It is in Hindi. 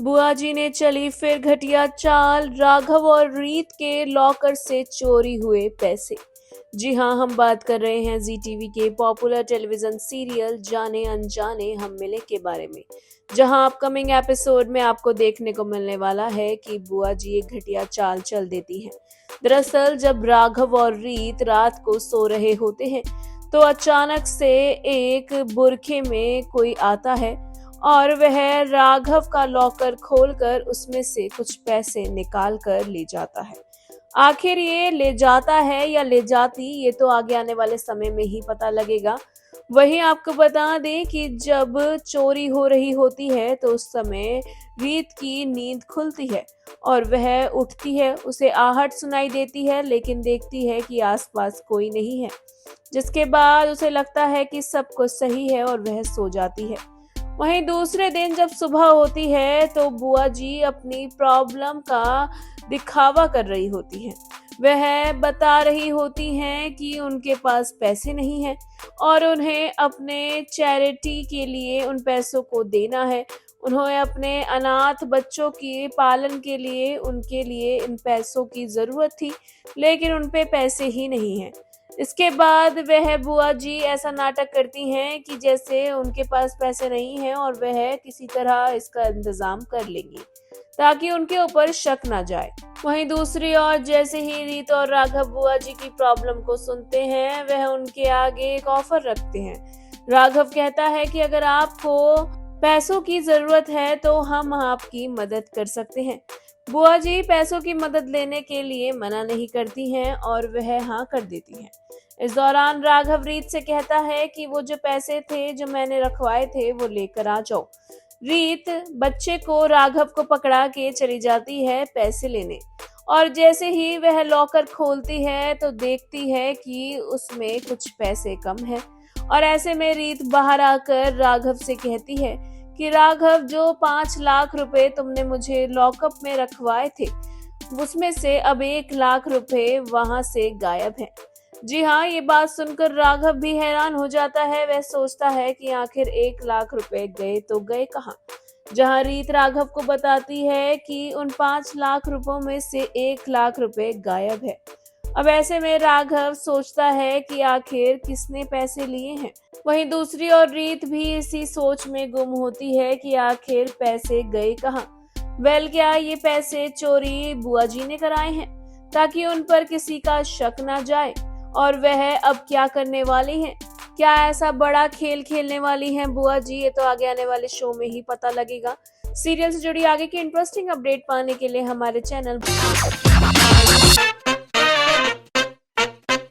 बुआ जी ने चली फिर घटिया चाल, राघव और रीत के लॉकर से चोरी हुए पैसे। जी हाँ, हम बात कर रहे हैं जी टीवी के पॉपुलर टेलीविजन सीरियल जाने अनजाने हम मिले के बारे में, जहां अपकमिंग एपिसोड में आपको देखने को मिलने वाला है कि बुआ जी एक घटिया चाल चल देती हैं। दरअसल जब राघव और रीत रात को सो रहे होते हैं तो अचानक से एक बुरखे में कोई आता है और वह राघव का लॉकर खोलकर उसमें से कुछ पैसे निकाल कर ले जाता है। आखिर ये ले जाता है या ले जाती, ये तो आगे आने वाले समय में ही पता लगेगा। वहीं आपको बता दें कि जब चोरी हो रही होती है तो उस समय रीत की नींद खुलती है और वह उठती है। उसे आहट सुनाई देती है लेकिन देखती है कि आसपास कोई नहीं है, जिसके बाद उसे लगता है कि सब कुछ सही है और वह सो जाती है। वहीं दूसरे दिन जब सुबह होती है तो बुआ जी अपनी प्रॉब्लम का दिखावा कर रही होती हैं। वह बता रही होती हैं कि उनके पास पैसे नहीं हैं और उन्हें अपने चैरिटी के लिए उन पैसों को देना है। उन्हें अपने अनाथ बच्चों के पालन के लिए उनके लिए इन पैसों की जरूरत थी, लेकिन उन पे पैसे ही नहीं हैं। इसके बाद वह बुआ जी ऐसा नाटक करती हैं कि जैसे उनके पास पैसे नहीं हैं और वह किसी तरह इसका इंतजाम कर लेंगी ताकि उनके ऊपर शक ना जाए। वहीं दूसरी ओर जैसे ही रीत और राघव बुआ जी की प्रॉब्लम को सुनते हैं, वह उनके आगे एक ऑफर रखते हैं। राघव कहता है कि अगर आपको पैसों की जरूरत है तो हम आपकी मदद कर सकते हैं। बुआ जी पैसों की मदद लेने के लिए मना नहीं करती हैं और वह हाँ कर देती हैं। इस दौरान राघव रीत से कहता है कि वो जो पैसे थे जो मैंने रखवाए थे वो लेकर आ जाओ। रीत बच्चे को राघव को पकड़ा के चली जाती है पैसे लेने और जैसे ही वह लॉकर खोलती है तो देखती है कि उसमें कुछ पैसे कम है और ऐसे में रीत बाहर आकर राघव से कहती है कि राघव, जो 5 लाख रुपए तुमने मुझे लॉकअप में रखवाए थे उसमें से अब 1 लाख रुपए वहां से गायब हैं। जी हाँ, ये बात सुनकर राघव भी हैरान हो जाता है। वह सोचता है कि आखिर 1 लाख रुपए गए तो गए कहाँ, जहाँ रीत राघव को बताती है कि उन 5 लाख रुपयों में से 1 लाख रुपए गायब है। अब ऐसे में राघव सोचता है कि आखिर किसने पैसे लिए हैं। वहीं दूसरी ओर रीत भी इसी सोच में गुम होती है कि आखिर पैसे गए कहाँ। क्या ये पैसे चोरी बुआ जी ने कराए हैं ताकि उन पर किसी का शक ना जाए? और वह अब क्या करने वाली हैं? क्या ऐसा बड़ा खेल खेलने वाली हैं बुआ जी? ये तो आगे आने वाले शो में ही पता लगेगा। सीरियल से जुड़ी आगे की इंटरेस्टिंग अपडेट पाने के लिए हमारे चैनल